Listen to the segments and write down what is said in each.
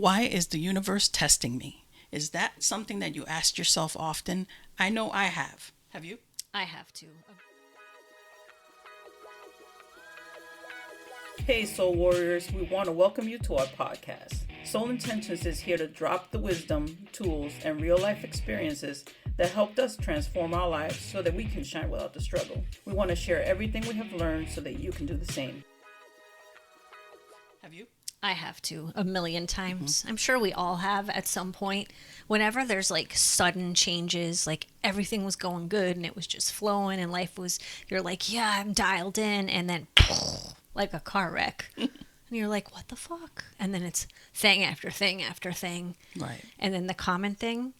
Why is the universe testing me? Is that something that you ask yourself often? I know I have. Have you? I have to. Hey, Soul Warriors, we want to welcome you to our podcast. Soul Intentions is here to drop the wisdom, tools, and real life experiences that helped us transform our lives so that we can shine without the struggle. We want to share everything we have learned so that you can do the same. Have you? I have to a million times. I'm sure we all have at some point. Whenever there's like sudden changes, like everything was going good and it was just flowing and life was, you're like, yeah, I'm dialed in. And then like a car wreck. And you're like, what the fuck? And then it's thing after thing after thing. Right. And then the common thing,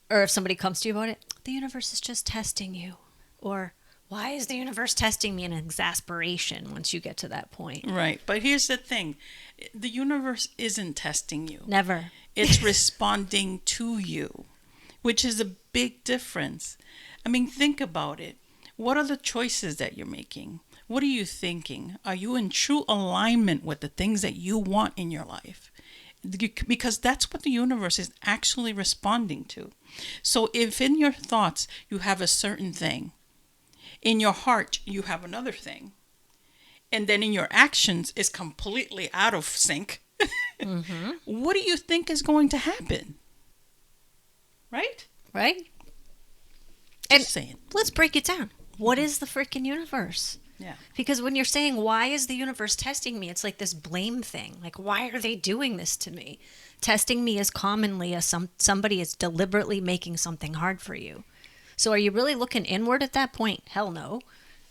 or if somebody comes to you about it, the universe is just testing you. Or why is the universe testing me in exasperation once you get to that point? Right. But here's the thing. The universe isn't testing you. Never. It's responding to you, which is a big difference. I mean, think about it. What are the choices that you're making? What are you thinking? Are you in true alignment with the things that you want in your life? Because that's what the universe is actually responding to. So if in your thoughts you have a certain thing, in your heart you have another thing, and then in your actions is completely out of sync, what do you think is going to happen? Right? Right? Just saying. Let's break it down. What is the freaking universe? Yeah. Because when you're saying, why is the universe testing me? It's like this blame thing. Like, why are they doing this to me? Testing me as commonly as somebody is deliberately making something hard for you. So are you really looking inward at that point? Hell no.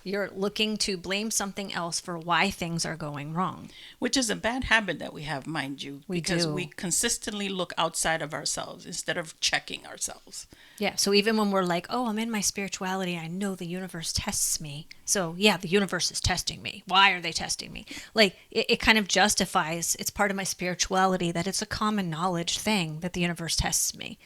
You're looking to blame something else for why things are going wrong. Which is a bad habit that we have, mind you. Because do. we consistently look outside of ourselves instead of checking ourselves. Yeah, so even when we're like, oh, I'm in my spirituality, I know the universe tests me. So yeah, the universe is testing me. Why are they testing me? Like, it kind of justifies, it's part of my spirituality that it's a common knowledge thing that the universe tests me.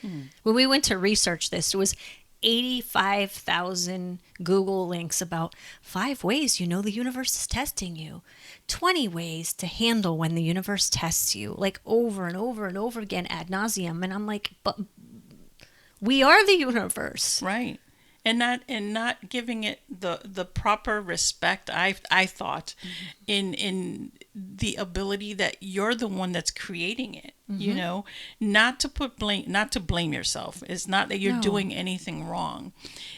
When we went to research this, it was 85,000 Google links about 5 ways you know the universe is testing you, 20 ways to handle when the universe tests you, like over and over and over again ad nauseum. And I'm like, but we are the universe. Right. And not giving it the proper respect, I thought, in the ability that you're the one that's creating it. You know, not to blame yourself. It's not that you're doing anything wrong.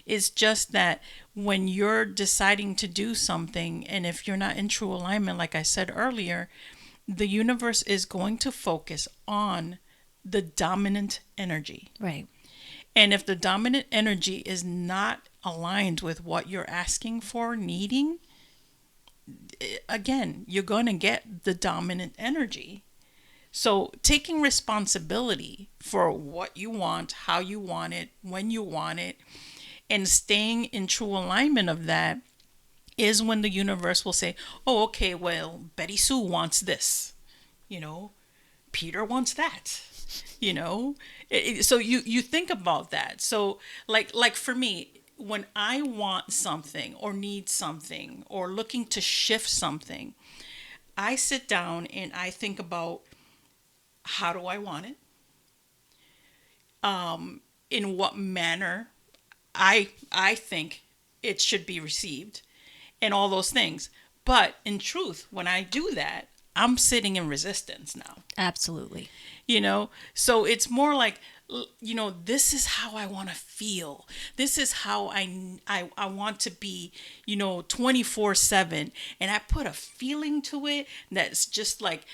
It's just that when you're deciding to do something, and if you're not in true alignment, like I said earlier, the universe is going to focus on the dominant energy. Right. And if the dominant energy is not aligned with what you're asking for, needing, again, you're going to get the dominant energy. So taking responsibility for what you want, how you want it, when you want it, and staying in true alignment of that is when the universe will say, oh, okay, well, Betty Sue wants this, Peter wants that. So you think about that. So like for me, when I want something or need something or looking to shift something, I sit down and I think about, how do I want it? In what manner I think it should be received, and all those things. But in truth, when I do that, I'm sitting in resistance now. Absolutely. So it's more like, this is how I want to feel. This is how I want to be, 24/7. And I put a feeling to it that's just like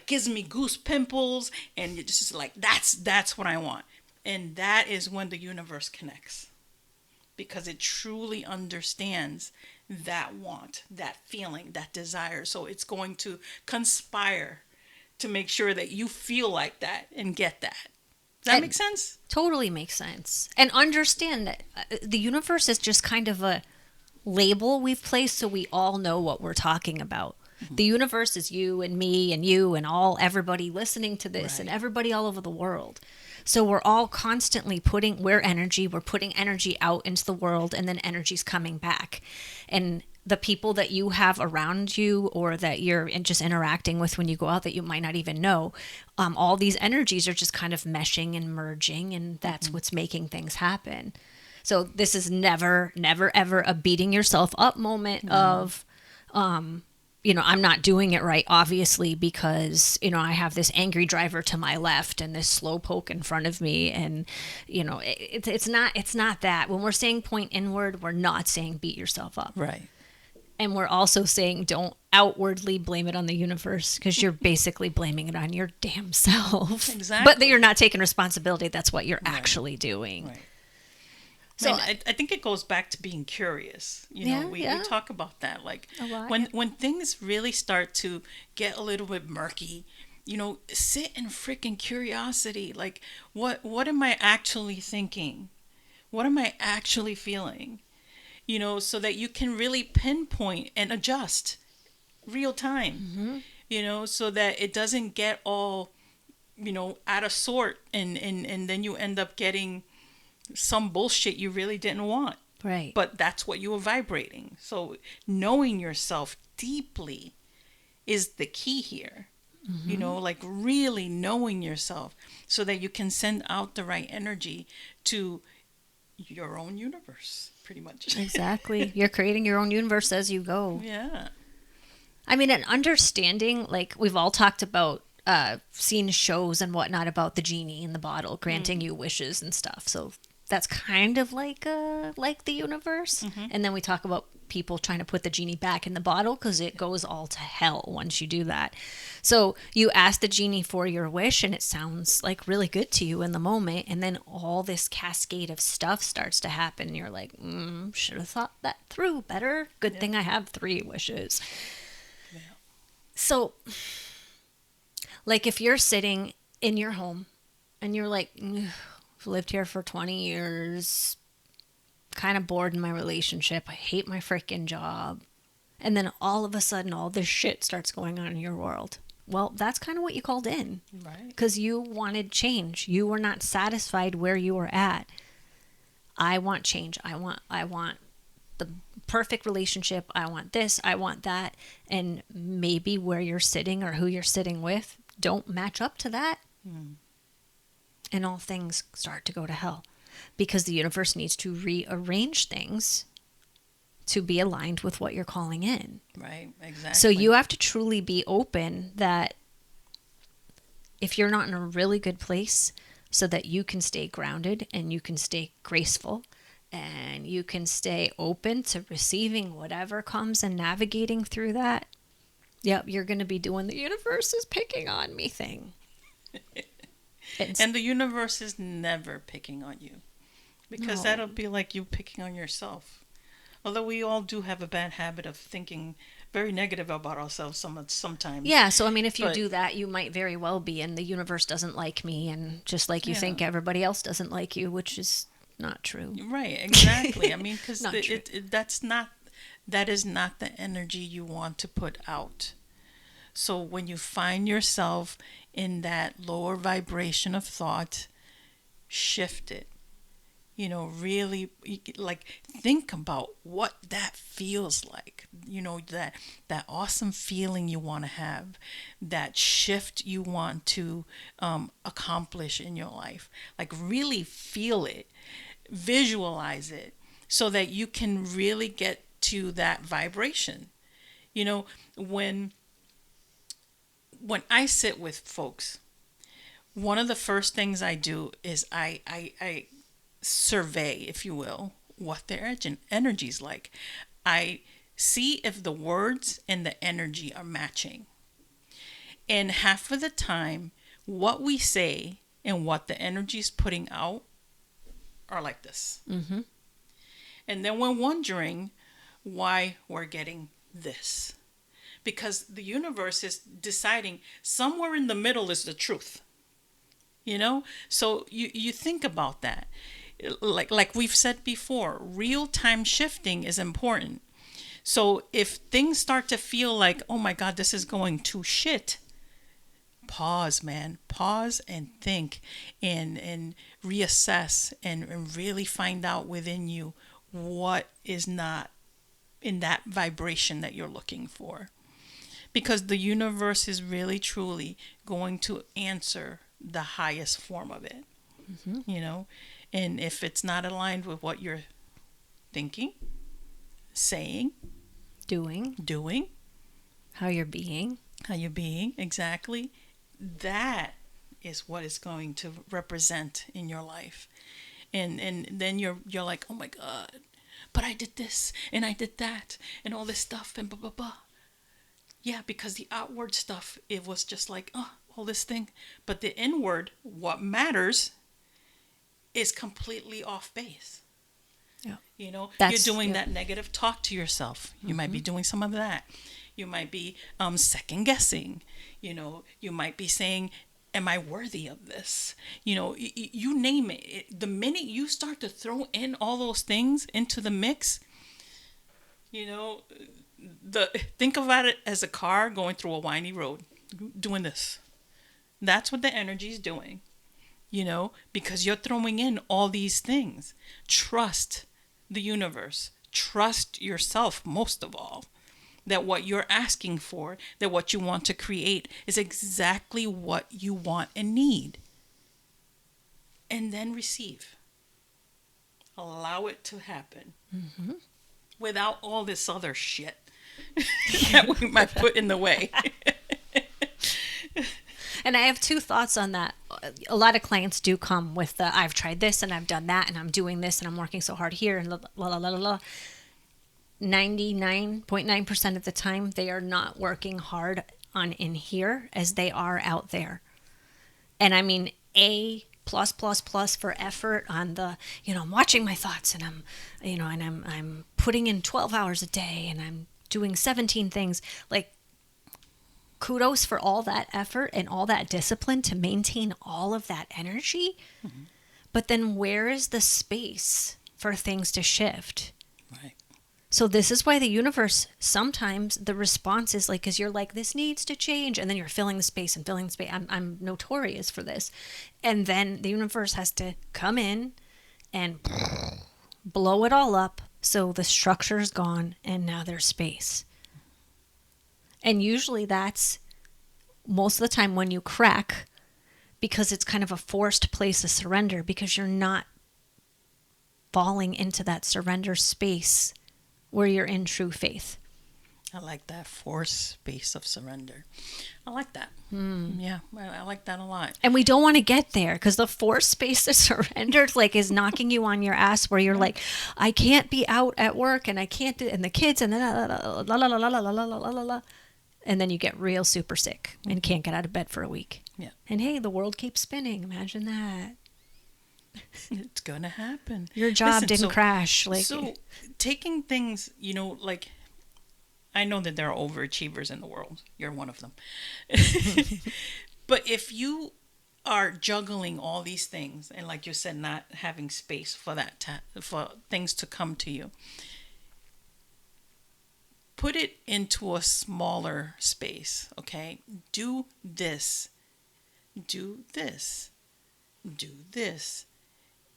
gives me goose pimples. And it's just like, that's what I want. And that is when the universe connects, because it truly understands that want, that feeling, that desire. So it's going to conspire to make sure that you feel like that and get that. Does that make sense? Totally makes sense. And understand that the universe is just kind of a label we've placed so we all know what we're talking about. The universe is you and me and you and everybody listening to this, and everybody all over the world. So we're all constantly we're putting energy out into the world, and then energy's coming back. And the people that you have around you or that you're just interacting with when you go out that you might not even know, all these energies are just kind of meshing and merging, and that's what's making things happen. So this is never, never, ever a beating yourself up moment of, I'm not doing it right, obviously, because, I have this angry driver to my left and this slow poke in front of me. And, it's not that. When we're saying point inward, we're not saying beat yourself up. Right. And we're also saying don't outwardly blame it on the universe, because you're basically blaming it on your damn self. Exactly. But that you're not taking responsibility. That's what you're actually doing. Right. So I think it goes back to being curious. We talk about that. Like a lot, when things really start to get a little bit murky, sit in freaking curiosity. Like what am I actually thinking? What am I actually feeling? So that you can really pinpoint and adjust real time. So that it doesn't get all, out of sort and then you end up getting some bullshit you really didn't want. Right. But that's what you were vibrating. So knowing yourself deeply is the key here. Like really knowing yourself so that you can send out the right energy to your own universe, pretty much. Exactly. You're creating your own universe as you go. Yeah. I mean, an understanding, like we've all talked about, seen shows and whatnot about the genie in the bottle granting you wishes and stuff. So that's kind of like the universe. And then we talk about people trying to put the genie back in the bottle because it goes all to hell once you do that. So you ask the genie for your wish and it sounds like really good to you in the moment, and then all this cascade of stuff starts to happen. You're like, should have thought that through better. Good thing I have 3 wishes. Yeah. So like if you're sitting in your home and you're like, I've lived here for 20 years, kind of bored in my relationship, I hate my freaking job, and then all of a sudden all this shit starts going on in your world. Well, that's kind of what you called in. Right. Because you wanted change. You were not satisfied where you were at. I want change. I want the perfect relationship. I want this. I want that. And maybe where you're sitting or who you're sitting with don't match up to that. And all things start to go to hell because the universe needs to rearrange things to be aligned with what you're calling in. Right, exactly. So you have to truly be open that if you're not in a really good place so that you can stay grounded and you can stay graceful and you can stay open to receiving whatever comes and navigating through that, you're going to be doing the universe is picking on me thing. And the universe is never picking on you because that'll be like you picking on yourself. Although we all do have a bad habit of thinking very negative about ourselves sometimes. Yeah, so I mean, if you do that, you might very well be, and the universe doesn't like me, and just like you think everybody else doesn't like you, which is not true. Right, exactly. I mean, because that is not the energy you want to put out. So when you find yourself in that lower vibration of thought, shift it. Really like think about what that feels like. That awesome feeling you want to have, that shift you want to accomplish in your life. Like really feel it, visualize it so that you can really get to that vibration. When I sit with folks, one of the first things I do is I survey, if you will, what their energy's like. I see if the words and the energy are matching. And half of the time, what we say and what the energy is putting out are like this. Mm-hmm. And then we're wondering why we're getting this. Because the universe is deciding somewhere in the middle is the truth. So you think about that. Like we've said before, real-time shifting is important. So if things start to feel like, oh my God, this is going to shit, pause, man. Pause and think and reassess and really find out within you what is not in that vibration that you're looking for. Because the universe is really truly going to answer the highest form of it. You know, and if it's not aligned with what you're thinking, saying, doing, how you're being, exactly, that is what is going to represent in your life. And then you're like, oh my God, but I did this and I did that and all this stuff and blah blah blah. Yeah, because the outward stuff, it was just like, oh, all this thing, but the inward, what matters, is completely off base. Yeah. You know, That's, you're doing that negative talk to yourself. You might be doing some of that. You might be second guessing. You know, you might be saying, am I worthy of this? You know, you name it. The minute you start to throw in all those things into the mix, you know, think about it as a car going through a windy road, doing this. That's what the energy is doing. You know, because you're throwing in all these things. Trust the universe. Trust yourself most of all. That what you're asking for, that what you want to create is exactly what you want and need. And then receive. Allow it to happen. Without all this other shit that we might put in the way. And I have two thoughts on that. A lot of clients do come with the, I've tried this and I've done that and I'm doing this and I'm working so hard here and la la la la la. 99.9% of the time, they are not working hard on in here as they are out there. And I mean, A plus plus plus for effort on the, you know, I'm watching my thoughts and I'm, you know, and I'm putting in 12 hours a day and I'm doing 17 things. Like, kudos for all that effort and all that discipline to maintain all of that energy. But then where is the space for things to shift? Right. So this is why the universe, sometimes the response is like, because you're like, this needs to change. And then you're filling the space and filling the space. I'm notorious for this. And then the universe has to come in and blow it all up. So the structure is gone and now there's space. And usually that's most of the time when you crack, because it's kind of a forced place of surrender because you're not falling into that surrender space where you're in true faith. I like that forced space of surrender. I like that. Yeah, I like that a lot. And we don't want to get there because the forced space of surrender like is knocking you on your ass where you're like, I can't be out at work and I can't do, and the kids and then la la la la la la la la la la. And then you get real super sick and can't get out of bed for a week. Yeah. And hey, the world keeps spinning. Imagine that. It's gonna happen. Your job didn't crash. Like, so taking things, you know, like, I know that there are overachievers in the world. You're one of them. But if you are juggling all these things and, like you said, not having space for that for things to come to you, put it into a smaller space. Okay, do this, do this, do this,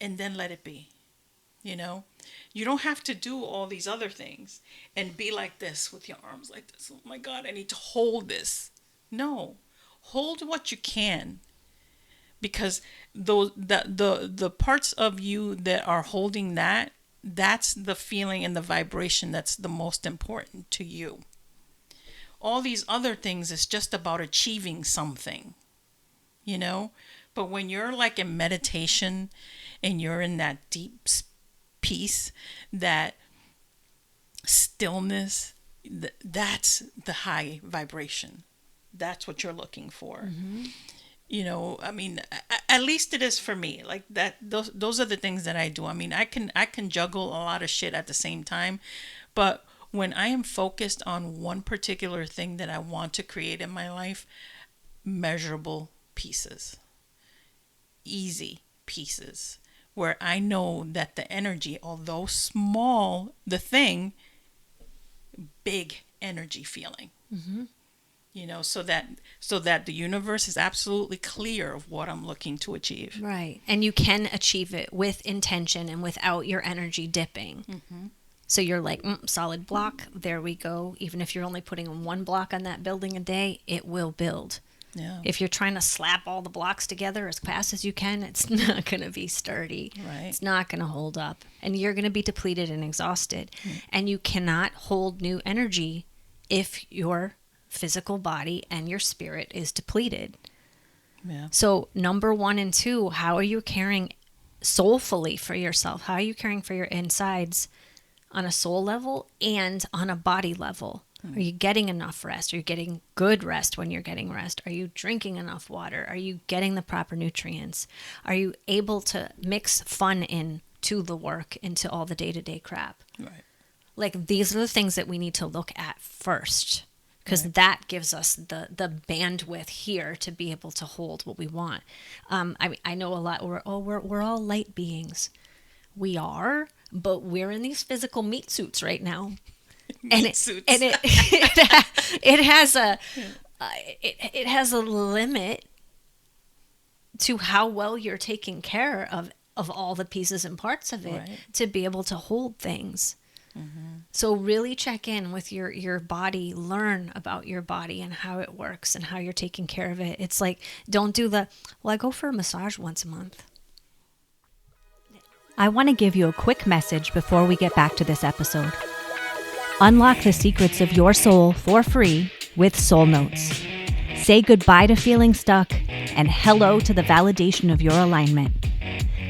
and then let it be. You know, you don't have to do all these other things and be like this with your arms like this. Oh my God, I need to hold this. No, hold what you can, because the parts of you that are holding that, that's the feeling and the vibration that's the most important to you. All these other things is just about achieving something, you know. But when you're like in meditation and you're in that deep peace, that stillness, that's the high vibration. That's what you're looking for. You know, I mean, at least it is for me. Like that, those are the things that I do. I mean, I can juggle a lot of shit at the same time, but when I am focused on one particular thing that I want to create in my life, measurable pieces, easy pieces, where I know that the energy, although small, the thing, big energy feeling. You know, so that the universe is absolutely clear of what I'm looking to achieve. right. And you can achieve it with intention and without your energy dipping. So you're like, solid block, there we go. Even if you're only putting one block on that building a day, it will build. Yeah. If you're trying to slap all the blocks together as fast as you can, it's not going to be sturdy. Right. It's not going to hold up. And you're going to be depleted and exhausted. And you cannot hold new energy if your physical body and your spirit is depleted. Yeah. So, number 1 and 2, how are you caring soulfully for yourself? How are you caring for your insides on a soul level and on a body level? Are you getting enough rest? Are you getting good rest when you're getting rest? Are you drinking enough water? Are you getting the proper nutrients? Are you able to mix fun in to the work, into all the day-to-day crap? Right. Like, these are the things that we need to look at first, because Right. that gives us the bandwidth here to be able to hold what we want. I know a lot, we're all light beings. We are, but we're in these physical meat suits right now. Meat suits. And it has a it has a limit to how well you're taking care of all the pieces and parts of it, Right. to be able to hold things. So really check in with your body, learn about your body and how it works and how you're taking care of it. It's like, don't do I go for a massage once a month. I want to give you a quick message before we get back to this episode. Unlock the secrets of your soul for free with Soul Notes. Say goodbye to feeling stuck and hello to the validation of your alignment.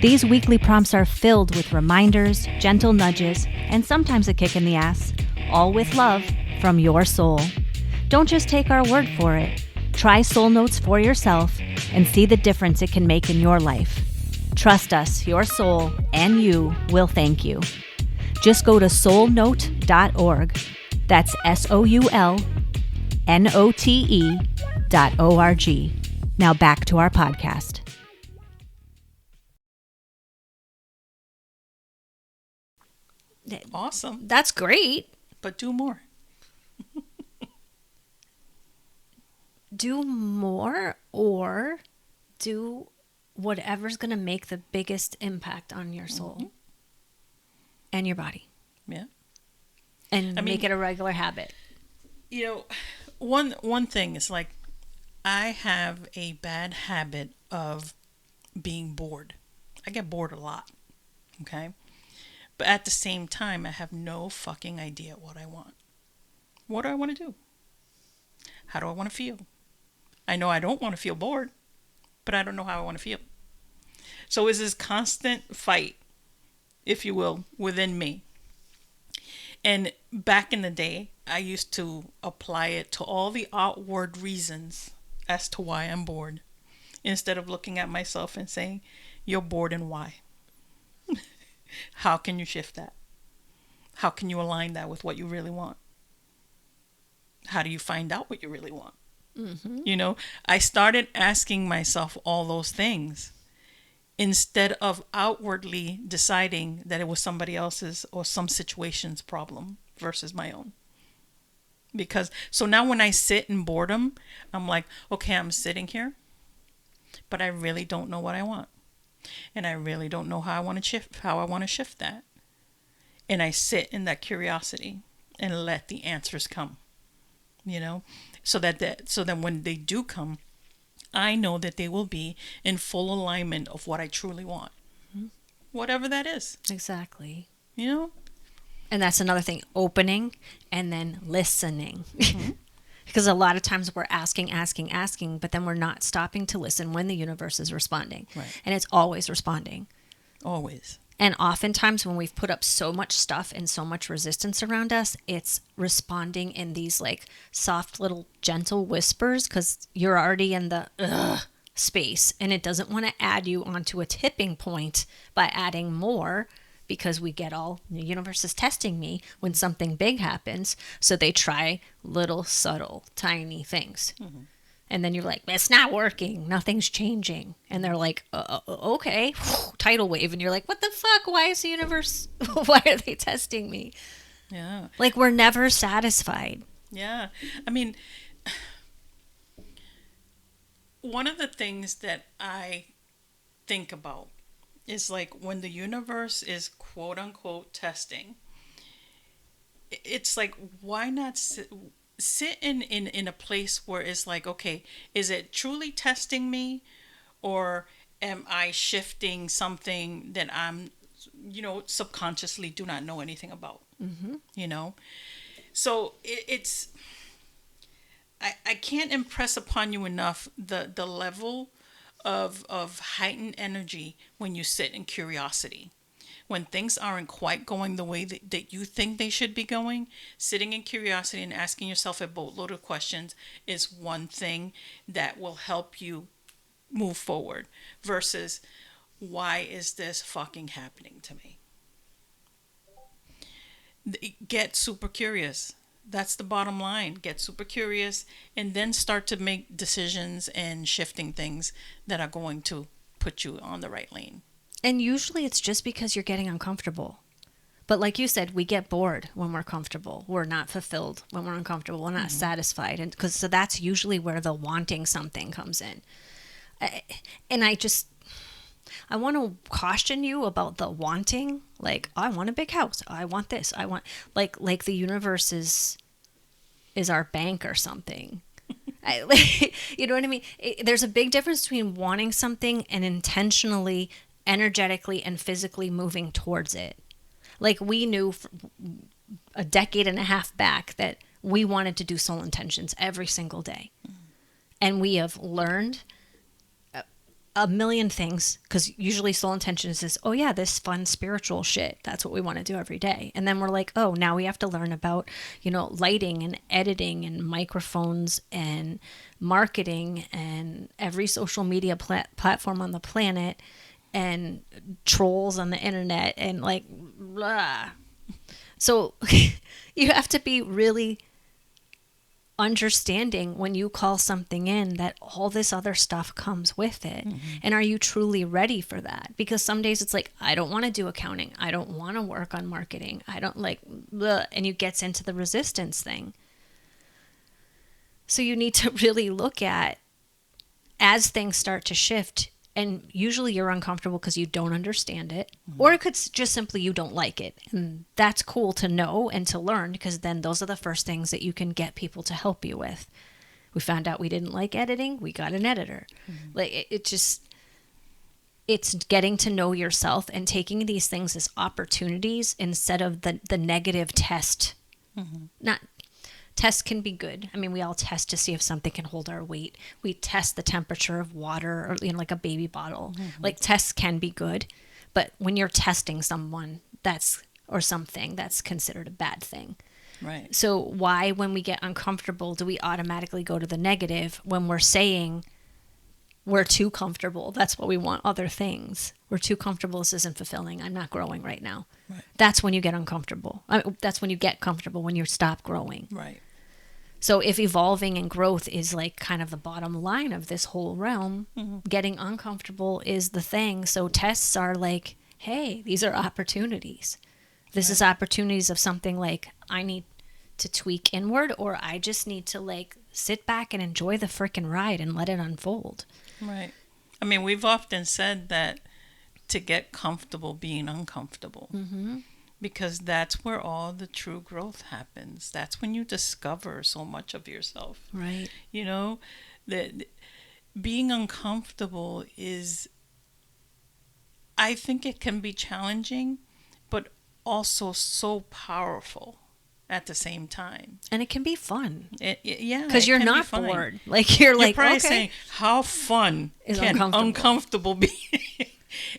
These weekly prompts are filled with reminders, gentle nudges, and sometimes a kick in the ass, all with love from your soul. Don't just take our word for it. Try Soul Notes for yourself and see the difference it can make in your life. Trust us, your soul and you will thank you. Just go to soulnote.org. That's SOULNOTE.org. Now back to our podcast. Awesome. That's great. But do more. Do more, or do whatever's going to make the biggest impact on your soul and your body, Yeah. and I mean- make it a regular habit. You know, one thing is like, I have a bad habit of being bored. I get bored a lot. Okay? But at the same time, I have no fucking idea what I want. What do I want to do? How do I want to feel? I know I don't want to feel bored, but I don't know how I want to feel. So it's this constant fight, if you will, within me. And back in the day, I used to apply it to all the outward reasons as to why I'm bored, instead of looking at myself and saying, you're bored and why? How can you shift that? How can you align that with what you really want? How do you find out what you really want? You know, I started asking myself all those things instead of outwardly deciding that it was somebody else's or some situation's problem versus my own. Because so now when I sit in boredom, I'm like, okay, I'm sitting here, but I really don't know what I want. And I really don't know how I want to shift that. And I sit in that curiosity and let the answers come. You know, so that when they do come, I know that they will be in full alignment of what I truly want. Whatever that is, Exactly. you know? And that's another thing, opening and then listening. Because a lot of times we're asking, but then we're not stopping to listen when the universe is responding. Right. And it's always responding. Always. And oftentimes when we've put up so much stuff and so much resistance around us, it's responding in these like soft little gentle whispers, because you're already in the space, and it doesn't want to add you onto a tipping point by adding more, because we get all, the universe is testing me when something big happens. So they try little subtle tiny things. And then you're like, it's not working. Nothing's changing. And they're like, okay, tidal wave. And you're like, what the fuck? Why is the universe, why are they testing me? Yeah. Like, we're never satisfied. Yeah. I mean, one of the things that I think about is like when the universe is quote unquote testing, it's like, why not sit in a place where it's like, okay, is it truly testing me, or am I shifting something that I'm, subconsciously do not know anything about? You know, so it's I can't impress upon you enough the level of heightened energy when you sit in curiosity. When things aren't quite going the way that you think they should be going, sitting in curiosity and asking yourself a boatload of questions is one thing that will help you move forward, versus, why is this fucking happening to me? Get super curious. That's the bottom line. Get super curious and then start to make decisions and shifting things that are going to put you on the right lane. And usually it's just because you're getting uncomfortable. But like you said, we get bored when we're comfortable. We're not fulfilled when we're uncomfortable. We're not satisfied. And so that's usually where the wanting something comes in. And I want to caution you about the wanting. Like, I want a big house. I want this. I want, like the universe is our bank or something. You know what I mean? There's a big difference between wanting something and intentionally, energetically, and physically moving towards it. Like, we knew a decade and a half back that we wanted to do soul intentions every single day. And we have learned a million things, because usually soul intentions is, oh yeah, this fun spiritual shit. That's what we want to do every day. And then we're like, oh, now we have to learn about, lighting and editing and microphones and marketing and every social media platform on the planet and trolls on the internet and like, blah. So you have to be really understanding when you call something in that all this other stuff comes with it. And are you truly ready for that? Because some days it's like, I don't want to do accounting. I don't want to work on marketing. I don't like, bleh, and you gets into the resistance thing. So you need to really look at, as things start to shift, and usually you're uncomfortable because you don't understand it, or it could just simply you don't like it. And that's cool to know and to learn, because then those are the first things that you can get people to help you with. We found out we didn't like editing. We got an editor. Like it's getting to know yourself and taking these things as opportunities instead of the negative test. Not Tests can be good. I mean, we all test to see if something can hold our weight. We test the temperature of water, or like a baby bottle. Like, tests can be good, but when you're testing someone, or something, that's considered a bad thing. Right. So why, when we get uncomfortable, do we automatically go to the negative when we're saying we're too comfortable? That's what we want, other things. We're too comfortable. This isn't fulfilling. I'm not growing right now. Right. That's when you get uncomfortable. That's when you get comfortable, when you stop growing. Right. So if evolving and growth is like kind of the bottom line of this whole realm, getting uncomfortable is the thing. So tests are like, hey, these are opportunities. This is opportunities of something like, I need to tweak inward, or I just need to like sit back and enjoy the frickin' ride and let it unfold. Right. I mean, we've often said that to get comfortable being uncomfortable. Because that's where all the true growth happens. That's when you discover so much of yourself. Right. That being uncomfortable is, I think it can be challenging, but also so powerful at the same time. And it can be fun. Yeah. Because you're not bored. Like, you're like, probably okay. saying, how fun can uncomfortable be?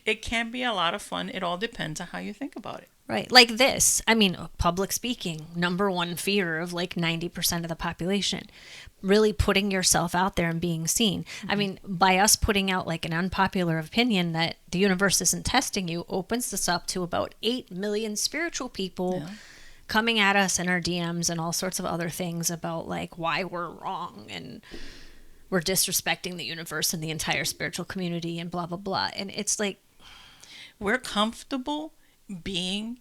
It can be a lot of fun. It all depends on how you think about it. Right. Like this. I mean, public speaking, number one fear of like 90% of the population. Really putting yourself out there and being seen. I mean, by us putting out like an unpopular opinion that the universe isn't testing you, opens this up to about 8 million spiritual people coming at us in our DMs and all sorts of other things about like why we're wrong and we're disrespecting the universe and the entire spiritual community and blah, blah, blah. And it's like, we're comfortable being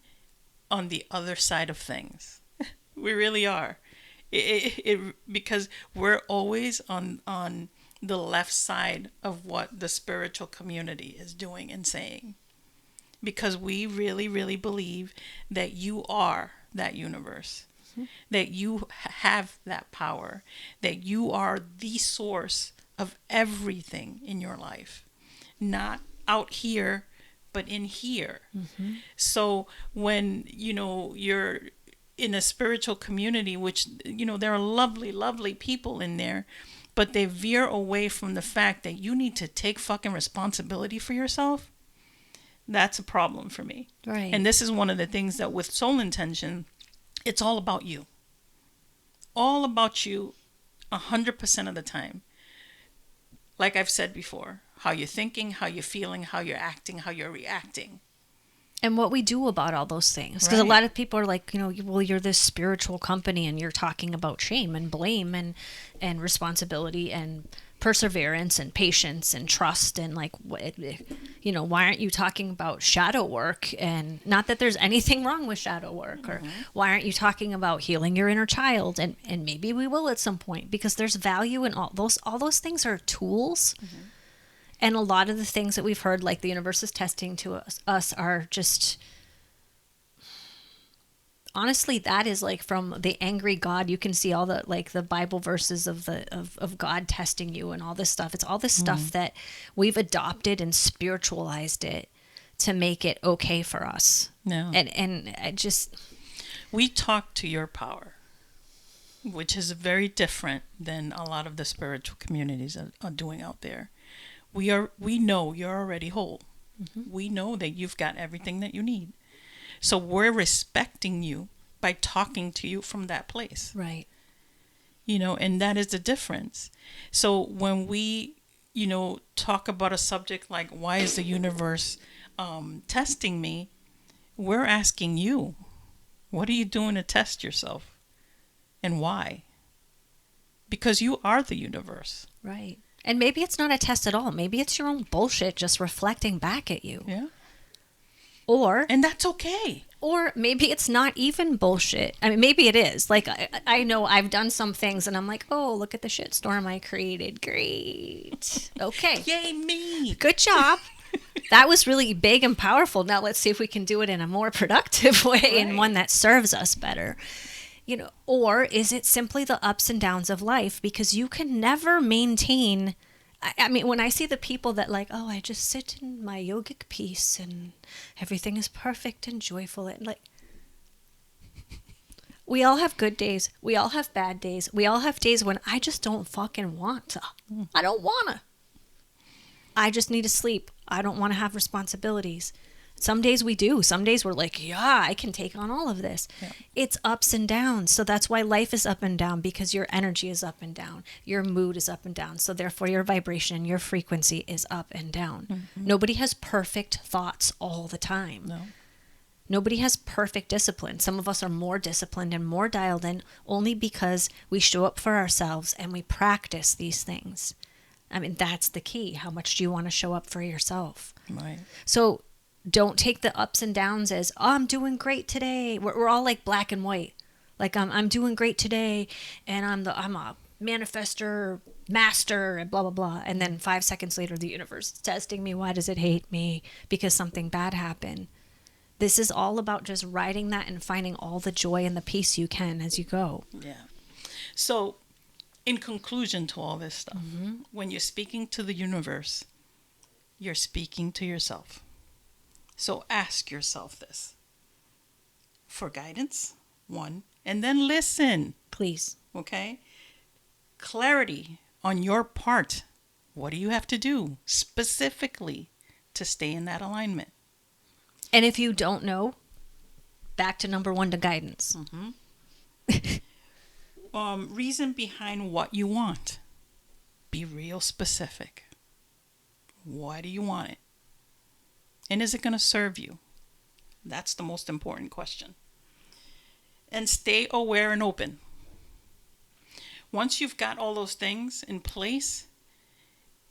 on the other side of things. We really are. Because we're always on the left side of what the spiritual community is doing and saying. Because we really, really believe that you are that universe, that you have that power, that you are the source of everything in your life, not out here, but in here. So when, you're in a spiritual community, which, there are lovely, lovely people in there, but they veer away from the fact that you need to take fucking responsibility for yourself, that's a problem for me. Right. And this is one of the things that with Soul Intention, it's all about you. All about you 100% of the time. Like I've said before, how you're thinking, how you're feeling, how you're acting, how you're reacting. And what we do about all those things. Because a lot of people are like, well, you're this spiritual company and you're talking about shame and blame and responsibility and perseverance and patience and trust and like, why aren't you talking about shadow work? And not that there's anything wrong with shadow work, or why aren't you talking about healing your inner child? And maybe we will at some point, because there's value in all those things are tools. And a lot of the things that we've heard, like the universe is testing to us are just, honestly, that is like from the angry God. You can see all the, like the Bible verses of God testing you and all this stuff. It's all this stuff that we've adopted and spiritualized it to make it okay for us. No. And I just... We talk to your power, which is very different than a lot of the spiritual communities are doing out there. We know you're already whole. We know that you've got everything that you need. So we're respecting you by talking to you from that place. Right. And that is the difference. So when we, talk about a subject like, why is the universe testing me? We're asking you, what are you doing to test yourself? And why? Because you are the universe. Right. And maybe it's not a test at all. Maybe it's your own bullshit just reflecting back at you. Yeah. And that's okay. Or maybe it's not even bullshit. I mean, maybe it is. Like, I know I've done some things and I'm like, oh, look at the shitstorm I created. Great. Okay. Yay, me. Good job. That was really big and powerful. Now let's see if we can do it in a more productive way and one that serves us better. Or is it simply the ups and downs of life? Because you can never maintain. I mean, when I see the people that like, oh, I just sit in my yogic peace and everything is perfect and joyful. And like, we all have good days. We all have bad days. We all have days when I just don't fucking want to. I don't want to. I just need to sleep. I don't want to have responsibilities. Some days we do. Some days we're like, yeah, I can take on all of this. Yeah. It's ups and downs. So that's why life is up and down, because your energy is up and down. Your mood is up and down. So therefore your vibration, your frequency is up and down. Nobody has perfect thoughts all the time. No. Nobody has perfect discipline. Some of us are more disciplined and more dialed in only because we show up for ourselves and we practice these things. I mean, that's the key. How much do you want to show up for yourself? Right. So don't take the ups and downs as, oh, I'm doing great today. We're all like black and white. Like, I'm doing great today, and I'm a manifester master and blah, blah, blah. And then 5 seconds later, the universe is testing me. Why does it hate me? Because something bad happened. This is all about just riding that and finding all the joy and the peace you can as you go. Yeah. So in conclusion to all this stuff, when you're speaking to the universe, you're speaking to yourself. So ask yourself this for guidance, one, and then listen. Please. Okay? Clarity on your part. What do you have to do specifically to stay in that alignment? And if you don't know, back to number one, to guidance. Reason behind what you want. Be real specific. Why do you want it? And is it going to serve you? That's the most important question. And stay aware and open. Once you've got all those things in place,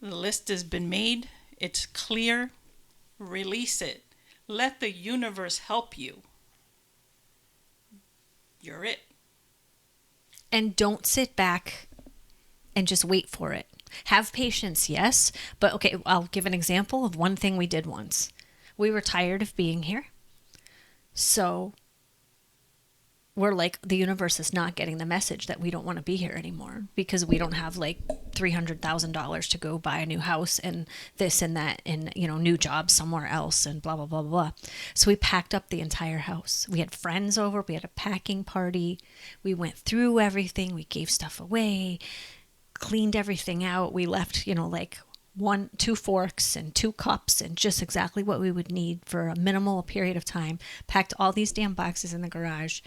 the list has been made, it's clear, release it. Let the universe help you. You're it. And don't sit back and just wait for it. Have patience, yes. But okay, I'll give an example of one thing we did once. We were tired of being here. So we're like, the universe is not getting the message that we don't want to be here anymore because we don't have like $300,000 to go buy a new house and this and that and, you know, new jobs somewhere else and blah, blah, blah, blah. So we packed up the entire house. We had friends over. We had a packing party. We went through everything. We gave stuff away, cleaned everything out. We left, you know, like 2 forks and 2 cups and just exactly what we would need for a minimal period of time. Packed all these damn boxes in the garage.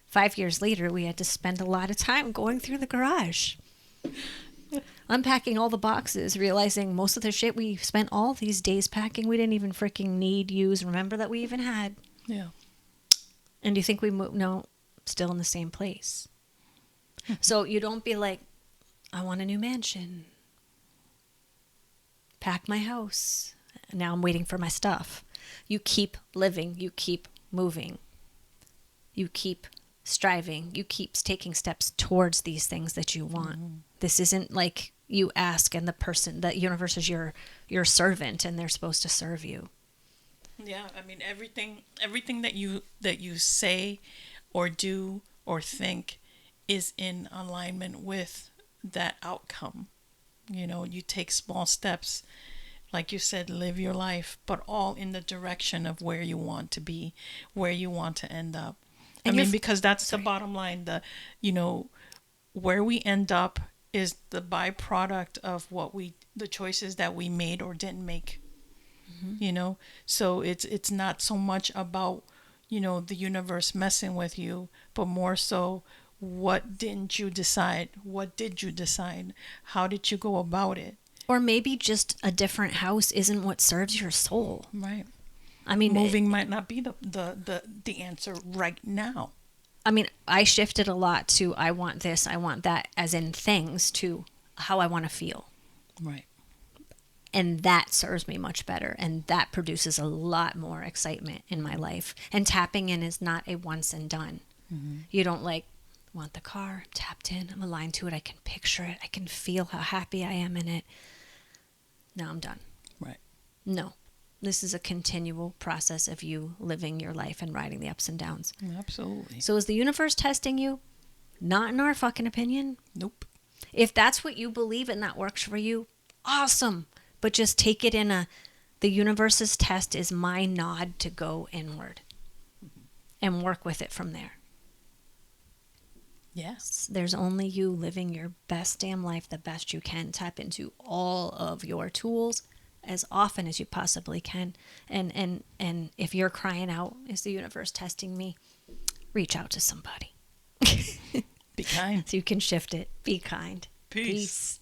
5 years later, we had to spend a lot of time going through the garage, unpacking all the boxes, realizing most of the shit we spent all these days packing, we didn't even freaking remember that we even had. Yeah. And do you think we moved? No, still in the same place. So you don't be like, I want a new mansion. Pack my house. Now I'm waiting for my stuff. You keep living. You keep moving. You keep striving. You keep taking steps towards these things that you want. Mm-hmm. This isn't like you ask and the universe is your servant and they're supposed to serve you. Yeah, I mean everything that you say or do or think is in alignment with that outcome. You know, you take small steps, like you said, live your life, but all in the direction of where you want to be, where you want to end up. Because that's the bottom line. Where we end up is the byproduct of the choices that we made or didn't make. Mm-hmm. You know, so it's not so much about, you know, the universe messing with you, but more so, what didn't you decide? What did you decide? How did you go about it? Or maybe just a different house isn't what serves your soul. Right. I mean, moving might not be the answer right now. I mean, I shifted a lot to I want this, I want that, as in things, to how I want to feel. Right. And that serves me much better. And that produces a lot more excitement in my life. And tapping in is not a once and done. Mm-hmm. You don't want the car, I'm tapped in, I'm aligned to it, I can picture it, I can feel how happy I am in it. Now I'm done. Right. No. This is a continual process of you living your life and riding the ups and downs. Absolutely. So is the universe testing you? Not in our fucking opinion. Nope. If that's what you believe and that works for you, awesome. But just take it the universe's test is my nod to go inward and work with it from there. Yes. There's only you living your best damn life the best you can. Tap into all of your tools as often as you possibly can. And if you're crying out, is the universe testing me? Reach out to somebody. Be kind. So you can shift it. Be kind. Peace.